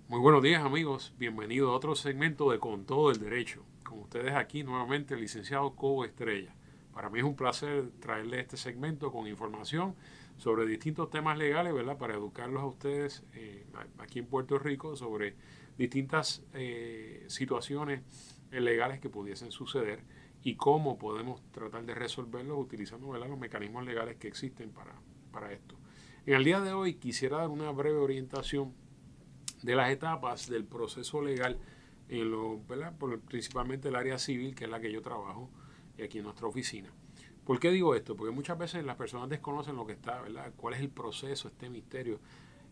Muy buenos días amigos, bienvenidos a otro segmento de Con Todo el Derecho. Con ustedes aquí nuevamente el licenciado Cobo Estrella. Para mí es un placer traerles este segmento con información sobre distintos temas legales, ¿verdad? Para educarlos a ustedes aquí en Puerto Rico sobre distintas situaciones legales que pudiesen suceder y cómo podemos tratar de resolverlos utilizando, ¿verdad?, los mecanismos legales que existen para esto. En el día de hoy quisiera dar una breve orientación de las etapas del proceso legal en lo, ¿verdad?, principalmente el área civil, que es la que yo trabajo aquí en nuestra oficina. ¿Por qué digo esto? Porque muchas veces las personas desconocen lo que está, ¿verdad? ¿Cuál es el proceso, este misterio?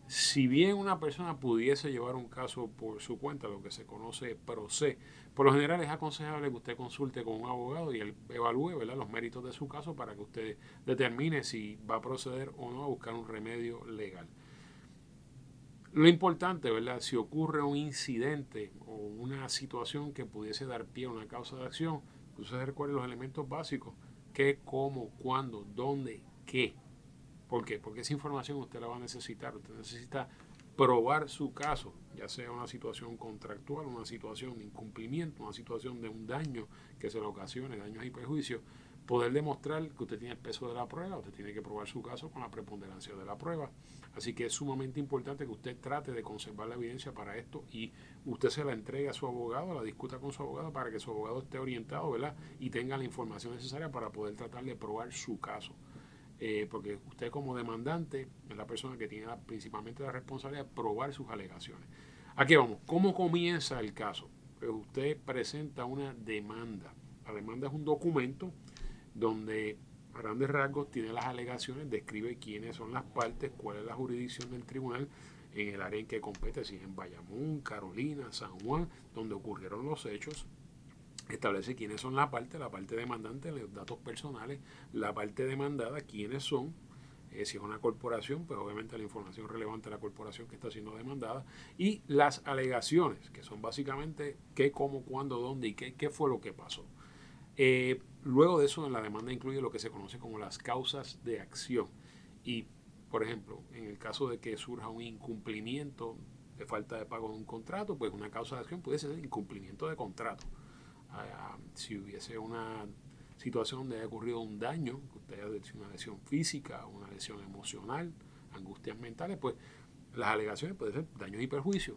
Si bien una persona pudiese llevar un caso por su cuenta, lo que se conoce proce, por lo general es aconsejable que usted consulte con un abogado y él evalúe, ¿verdad?, los méritos de su caso para que usted determine si va a proceder o no a buscar un remedio legal. Lo importante, ¿verdad? Si ocurre un incidente o una situación que pudiese dar pie a una causa de acción, usted recuerde los elementos básicos: qué, cómo, cuándo, dónde, qué. ¿Por qué? Porque esa información usted la va a necesitar. Usted necesita probar su caso, ya sea una situación contractual, una situación de incumplimiento, una situación de un daño que se le ocasione, daños y perjuicios. Poder demostrar que usted tiene el peso de la prueba, usted tiene que probar su caso con la preponderancia de la prueba. Así que es sumamente importante que usted trate de conservar la evidencia para esto y usted se la entregue a su abogado, la discuta con su abogado para que su abogado esté orientado, ¿verdad?, y tenga la información necesaria para poder tratar de probar su caso. Porque usted como demandante es la persona que tiene principalmente la responsabilidad de probar sus alegaciones. Aquí vamos, ¿cómo comienza el caso? Pues usted presenta una demanda. La demanda es un documento donde a grandes rasgos tiene las alegaciones, describe quiénes son las partes, cuál es la jurisdicción del tribunal en el área en que compete, si es en Bayamón, Carolina, San Juan, donde ocurrieron los hechos. Establece quiénes son la parte demandante, los datos personales, la parte demandada, quiénes son, si es una corporación, pues obviamente la información relevante de la corporación que está siendo demandada, y las alegaciones, que son básicamente qué, cómo, cuándo, dónde y qué fue lo que pasó. Luego de eso, en la demanda incluye lo que se conoce como las causas de acción. Y, por ejemplo, en el caso de que surja un incumplimiento de falta de pago de un contrato, pues una causa de acción puede ser incumplimiento de contrato. Si hubiese una situación donde haya ocurrido un daño, que usted haya hecho una lesión física, una lesión emocional, angustias mentales, pues las alegaciones pueden ser daños y perjuicios,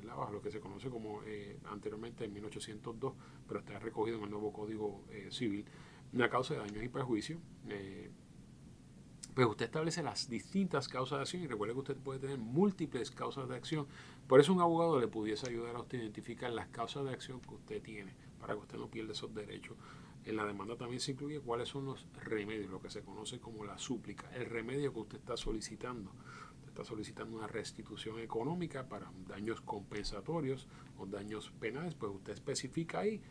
bajo lo que se conoce como anteriormente en 1802, pero está recogido en el nuevo Código Civil, una causa de daños y perjuicios. Pues usted establece las distintas causas de acción y recuerde que usted puede tener múltiples causas de acción. Por eso un abogado le pudiese ayudar a usted a identificar las causas de acción que usted tiene para que usted no pierda esos derechos. En la demanda también se incluye cuáles son los remedios, lo que se conoce como la súplica, el remedio que usted está solicitando. Usted está solicitando una restitución económica para daños compensatorios o daños penales, pues usted especifica ahí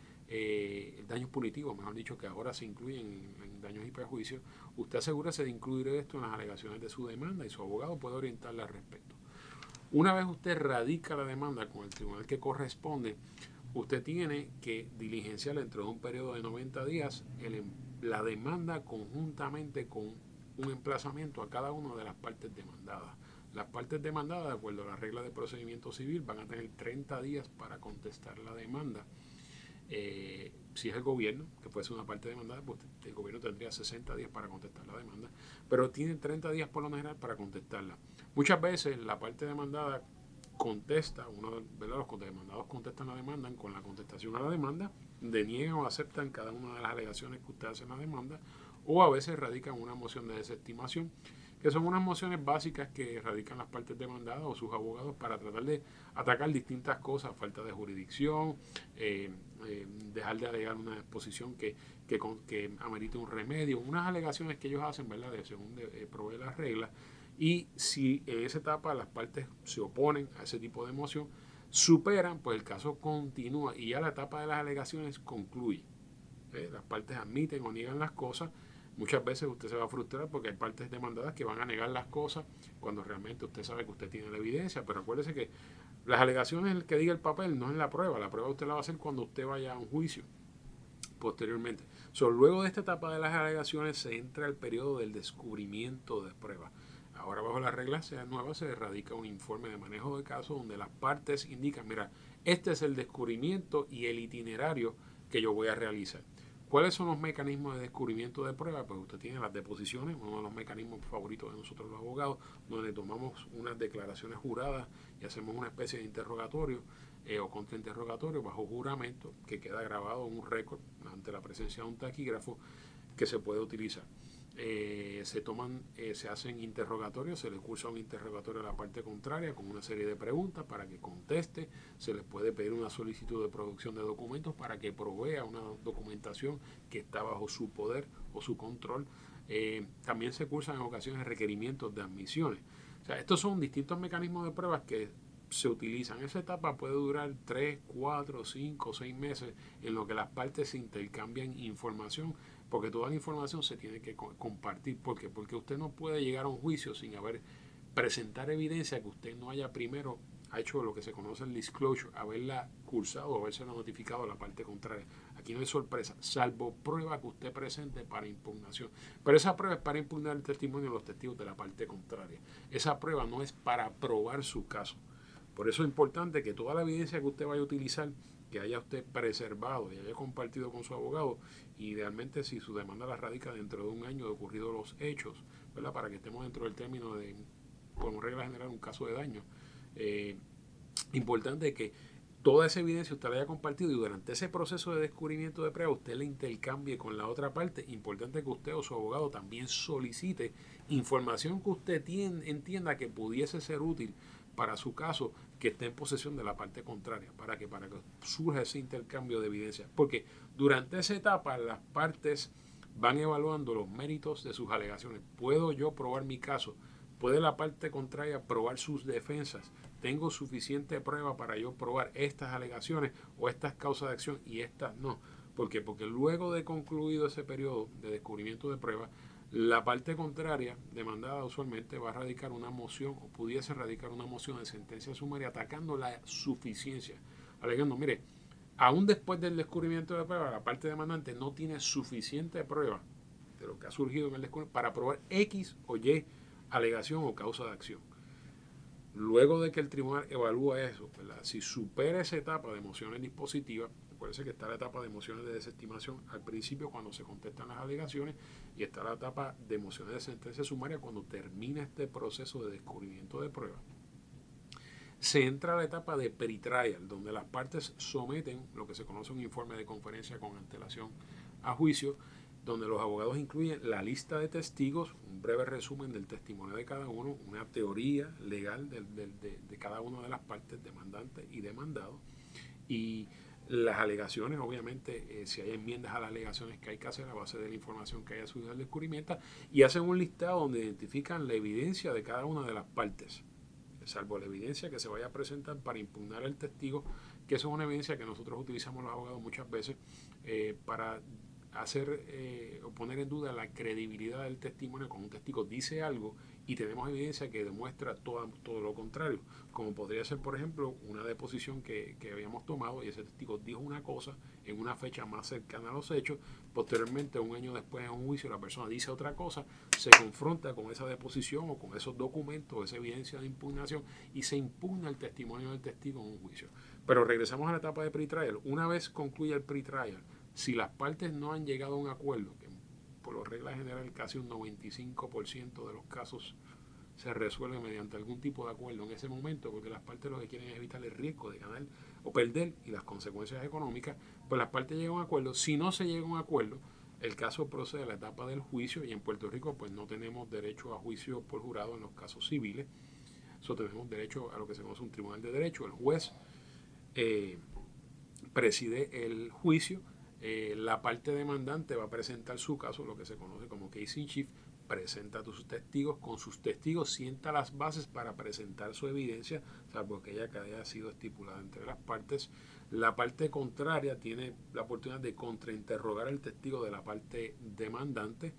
daños punitivos, mejor dicho, que ahora se incluyen en daños y perjuicios. Usted asegúrese de incluir esto en las alegaciones de su demanda y su abogado puede orientarle al respecto. Una vez usted radica la demanda con el tribunal que corresponde, usted tiene que diligenciar dentro de un periodo de 90 días la demanda conjuntamente con un emplazamiento a cada una de las partes demandadas. Las partes demandadas, de acuerdo a las reglas de procedimiento civil, van a tener 30 días para contestar la demanda. Si es el gobierno, que puede ser una parte demandada, pues el gobierno tendría 60 días para contestar la demanda, pero tiene 30 días por lo general para contestarla. Muchas veces la parte demandada contesta, ¿verdad? Los demandados contestan la demanda, con la contestación a la demanda, deniegan o aceptan cada una de las alegaciones que usted hace en la demanda, o a veces radican una moción de desestimación, que son unas mociones básicas que radican las partes demandadas o sus abogados para tratar de atacar distintas cosas: falta de jurisdicción, dejar de alegar una exposición que amerite un remedio, unas alegaciones que ellos hacen, ¿verdad?, según provee las reglas. Y si en esa etapa las partes se oponen a ese tipo de moción, superan, pues el caso continúa y ya la etapa de las alegaciones concluye. Las partes admiten o niegan las cosas. Muchas veces usted se va a frustrar porque hay partes demandadas que van a negar las cosas cuando realmente usted sabe que usted tiene la evidencia. Pero acuérdese que las alegaciones que diga el papel no es la prueba. La prueba usted la va a hacer cuando usted vaya a un juicio posteriormente. Luego de esta etapa de las alegaciones se entra el periodo del descubrimiento de pruebas. Ahora bajo las reglas nuevas se radica un informe de manejo de caso donde las partes indican, mira, este es el descubrimiento y el itinerario que yo voy a realizar. ¿Cuáles son los mecanismos de descubrimiento de prueba? Pues usted tiene las deposiciones, uno de los mecanismos favoritos de nosotros los abogados, donde tomamos unas declaraciones juradas y hacemos una especie de interrogatorio o contrainterrogatorio bajo juramento que queda grabado en un récord ante la presencia de un taquígrafo que se puede utilizar. Se hacen interrogatorios, se le cursa un interrogatorio a la parte contraria con una serie de preguntas para que conteste, se les puede pedir una solicitud de producción de documentos para que provea una documentación que está bajo su poder o su control. También se cursan en ocasiones requerimientos de admisiones. O sea, estos son distintos mecanismos de pruebas que se utilizan. Esa etapa puede durar 3, 4, 5, 6 meses en lo que las partes se intercambian información, porque toda la información se tiene que compartir. ¿Por qué? Porque usted no puede llegar a un juicio sin presentar evidencia que usted no haya primero hecho lo que se conoce el disclosure, haberla cursado o haberse notificado a la parte contraria. Aquí no hay sorpresa, salvo prueba que usted presente para impugnación. Pero esa prueba es para impugnar el testimonio de los testigos de la parte contraria. Esa prueba no es para probar su caso. Por eso es importante que toda la evidencia que usted vaya a utilizar, que haya usted preservado y haya compartido con su abogado, idealmente si su demanda la radica dentro de un año de ocurridos los hechos, ¿verdad? Para que estemos dentro del término de, como regla general, un caso de daño. Importante que toda esa evidencia usted la haya compartido y durante ese proceso de descubrimiento de prueba usted la intercambie con la otra parte. Importante que usted o su abogado también solicite información que usted entienda que pudiese ser útil para su caso, que esté en posesión de la parte contraria, para que surja ese intercambio de evidencia. Porque durante esa etapa las partes van evaluando los méritos de sus alegaciones. ¿Puedo yo probar mi caso? ¿Puede la parte contraria probar sus defensas? ¿Tengo suficiente prueba para yo probar estas alegaciones o estas causas de acción y estas no? ¿Por qué? Porque luego de concluido ese periodo de descubrimiento de prueba, la parte contraria, demandada usualmente, va a radicar una moción o pudiese radicar una moción de sentencia sumaria atacando la suficiencia, alegando, mire, aún después del descubrimiento de prueba, la parte demandante no tiene suficiente prueba de lo que ha surgido en el descubrimiento para probar X o Y alegación o causa de acción. Luego de que el tribunal evalúa eso, ¿verdad? Si supera esa etapa de mociones dispositivas, acuérdense que está la etapa de mociones de desestimación al principio cuando se contestan las alegaciones y está la etapa de mociones de sentencia sumaria cuando termina este proceso de descubrimiento de prueba. Se entra a la etapa de pretrial, donde las partes someten lo que se conoce un informe de conferencia con antelación a juicio, donde los abogados incluyen la lista de testigos, un breve resumen del testimonio de cada uno, una teoría legal de cada una de las partes, demandante y demandado, y las alegaciones, obviamente, si hay enmiendas a las alegaciones que hay que hacer a base de la información que haya subido al descubrimiento, y hacen un listado donde identifican la evidencia de cada una de las partes, salvo la evidencia que se vaya a presentar para impugnar al testigo, que eso es una evidencia que nosotros utilizamos los abogados muchas veces para hacer o poner en duda la credibilidad del testimonio. Cuando un testigo dice algo y tenemos evidencia que demuestra todo lo contrario, como podría ser, por ejemplo, una deposición que habíamos tomado y ese testigo dijo una cosa en una fecha más cercana a los hechos, posteriormente, un año después en un juicio, la persona dice otra cosa, se confronta con esa deposición o con esos documentos, esa evidencia de impugnación y se impugna el testimonio del testigo en un juicio. Pero regresamos a la etapa de pretrial. Una vez concluye el pretrial, si las partes no han llegado a un acuerdo, que por la regla general casi un 95% de los casos se resuelve mediante algún tipo de acuerdo en ese momento, porque las partes lo que quieren es evitar el riesgo de ganar o perder y las consecuencias económicas, pues las partes llegan a un acuerdo. Si no se llega a un acuerdo, el caso procede a la etapa del juicio y en Puerto Rico pues no tenemos derecho a juicio por jurado en los casos civiles, eso tenemos derecho a lo que se conoce un tribunal de derecho. El juez preside el juicio. La parte demandante va a presentar su caso, lo que se conoce como case in chief, presenta a sus testigos, con sus testigos sienta las bases para presentar su evidencia, salvo aquella que haya sido estipulada entre las partes. La parte contraria tiene la oportunidad de contrainterrogar al testigo de la parte demandante.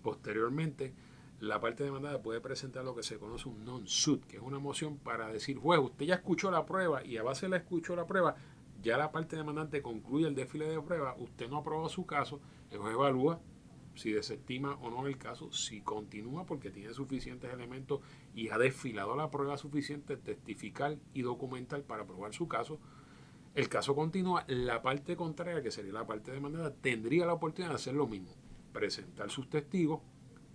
Posteriormente, la parte demandada puede presentar lo que se conoce un non-suit, que es una moción para decir, juez, usted ya escuchó la prueba y a base de la escuchó la prueba, ya la parte demandante concluye el desfile de prueba, usted no aprobó su caso, el juez evalúa, si desestima o no el caso, si continúa porque tiene suficientes elementos y ha desfilado la prueba suficiente, testificar y documentar para probar su caso. El caso continúa, la parte contraria, que sería la parte demandada, tendría la oportunidad de hacer lo mismo, presentar sus testigos,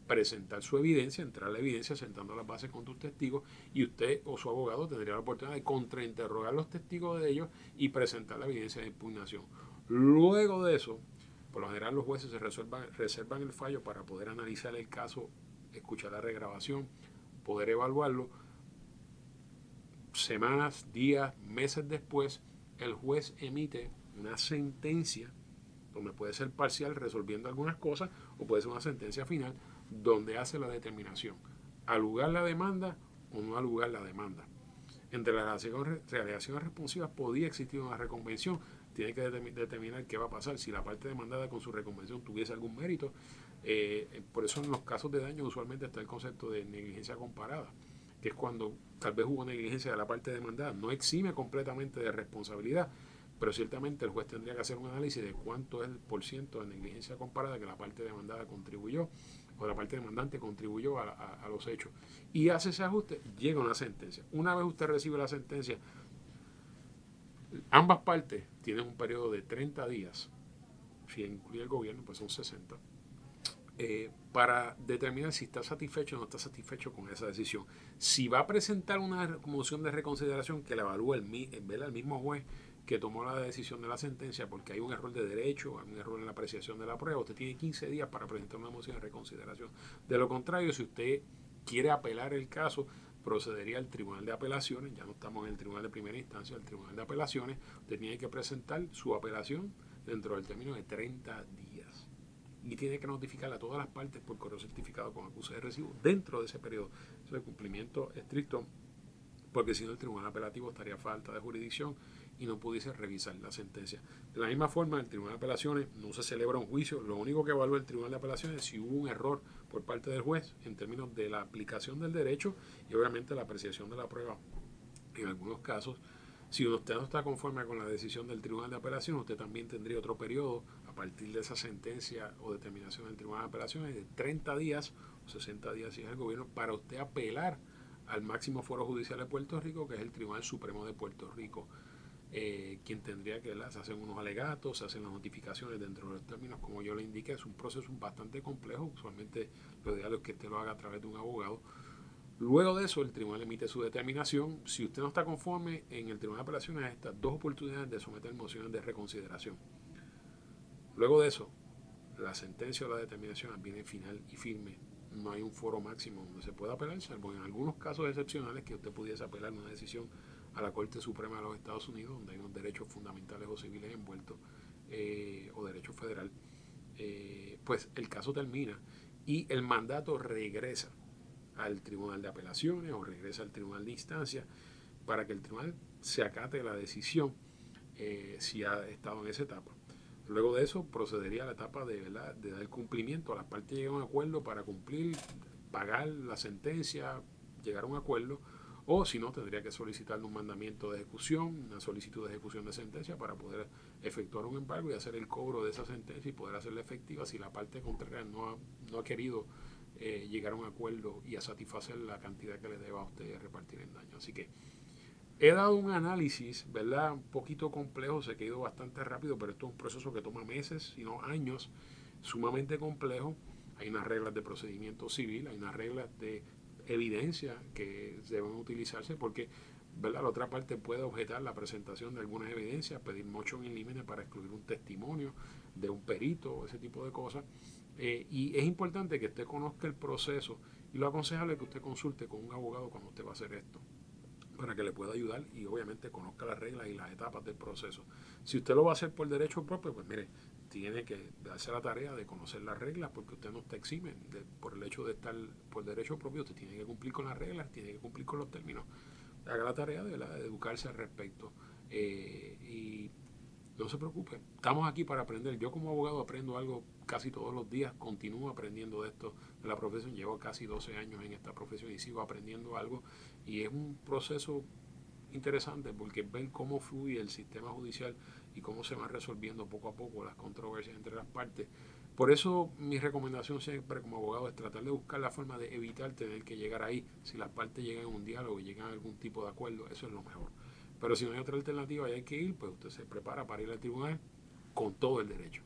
presentar su evidencia, entrar a la evidencia sentando las bases con tus testigos, y usted o su abogado tendría la oportunidad de contrainterrogar los testigos de ellos y presentar la evidencia de impugnación. Luego de eso, por lo general los jueces se reservan el fallo para poder analizar el caso, escuchar la regrabación, poder evaluarlo. Semanas, días, meses después, el juez emite una sentencia donde puede ser parcial resolviendo algunas cosas o puede ser una sentencia final donde hace la determinación, alugar la demanda o no alugar la demanda. Entre las alegaciones responsivas podía existir una reconvención, tiene que determinar qué va a pasar si la parte demandada con su reconvención tuviese algún mérito. Por eso en los casos de daño usualmente está el concepto de negligencia comparada, que es cuando tal vez hubo negligencia de la parte demandada, no exime completamente de responsabilidad, pero ciertamente el juez tendría que hacer un análisis de cuánto es el porciento de negligencia comparada que la parte demandada contribuyó o la parte demandante contribuyó a los hechos. Y hace ese ajuste, llega una sentencia. Una vez usted recibe la sentencia, ambas partes tienen un periodo de 30 días, si incluye el gobierno, pues son 60, para determinar si está satisfecho o no está satisfecho con esa decisión. Si va a presentar una moción de reconsideración que la evalúe el mismo juez que tomó la decisión de la sentencia, porque hay un error de derecho, hay un error en la apreciación de la prueba, usted tiene 15 días para presentar una moción de reconsideración. De lo contrario, si usted quiere apelar el caso, procedería al Tribunal de Apelaciones, ya no estamos en el Tribunal de Primera Instancia, el Tribunal de Apelaciones, usted tiene que presentar su apelación dentro del término de 30 días. Y tiene que notificar a todas las partes por correo certificado con acuse de recibo dentro de ese periodo. Eso es cumplimiento estricto, porque si no el Tribunal Apelativo estaría a falta de jurisdicción y no pudiese revisar la sentencia. De la misma forma, el Tribunal de Apelaciones no se celebra un juicio, lo único que evalúa el Tribunal de Apelaciones es si hubo un error por parte del juez en términos de la aplicación del derecho y obviamente la apreciación de la prueba. En algunos casos, si usted no está conforme con la decisión del Tribunal de Apelaciones, usted también tendría otro periodo a partir de esa sentencia o determinación del Tribunal de Apelaciones de 30 días o 60 días si es el gobierno para usted apelar al máximo foro judicial de Puerto Rico, que es el Tribunal Supremo de Puerto Rico, quien tendría que, se hacen unos alegatos, se hacen las notificaciones dentro de los términos, como yo le indiqué, es un proceso bastante complejo, usualmente lo ideal es que usted lo haga a través de un abogado. Luego de eso, el tribunal emite su determinación. Si usted no está conforme, en el Tribunal de Apelaciones hay estas dos oportunidades de someter mociones de reconsideración. Luego de eso, la sentencia o la determinación viene final y firme. No hay un foro máximo donde se pueda apelar, salvo en algunos casos excepcionales que usted pudiese apelar una decisión a la Corte Suprema de los Estados Unidos, donde hay unos derechos fundamentales o civiles envueltos, o derecho federal. Pues el caso termina y el mandato regresa al Tribunal de Apelaciones o regresa al Tribunal de Instancia para que el tribunal se acate la decisión, si ha estado en esa etapa. Luego de eso procedería a la etapa de dar cumplimiento. A las partes llegan a un acuerdo para cumplir, pagar la sentencia, llegar a un acuerdo, o si no, tendría que solicitarle un mandamiento de ejecución, una solicitud de ejecución de sentencia para poder efectuar un embargo y hacer el cobro de esa sentencia y poder hacerla efectiva si la parte contraria no ha querido llegar a un acuerdo y a satisfacer la cantidad que le deba a usted repartir en daño. Así que he dado un análisis, ¿verdad? Un poquito complejo, se ha ido bastante rápido, pero esto es un proceso que toma meses, sino años, sumamente complejo. Hay unas reglas de procedimiento civil, hay unas reglas de evidencia que deben utilizarse porque, ¿verdad? La otra parte puede objetar la presentación de algunas evidencias, pedir motion in limine para excluir un testimonio de un perito, ese tipo de cosas. Y es importante que usted conozca el proceso y lo aconsejable es que usted consulte con un abogado cuando usted va a hacer esto, para que le pueda ayudar y obviamente conozca las reglas y las etapas del proceso. Si usted lo va a hacer por derecho propio, pues mire, tiene que darse la tarea de conocer las reglas porque usted no está exime por el hecho de estar por derecho propio. Usted tiene que cumplir con las reglas, tiene que cumplir con los términos. Haga la tarea de educarse al respecto, y no se preocupe, estamos aquí para aprender. Yo como abogado aprendo algo casi todos los días, continúo aprendiendo de esto, de la profesión. Llevo casi 12 años en esta profesión y sigo aprendiendo algo, y es un proceso interesante porque ven cómo fluye el sistema judicial y cómo se van resolviendo poco a poco las controversias entre las partes. Por eso mi recomendación siempre como abogado es tratar de buscar la forma de evitar tener que llegar ahí. Si las partes llegan a un diálogo y llegan a algún tipo de acuerdo, eso es lo mejor. Pero si no hay otra alternativa y hay que ir, pues usted se prepara para ir al tribunal con todo el derecho.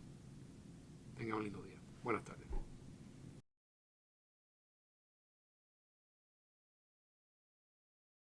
Tenga un lindo día. Buenas tardes.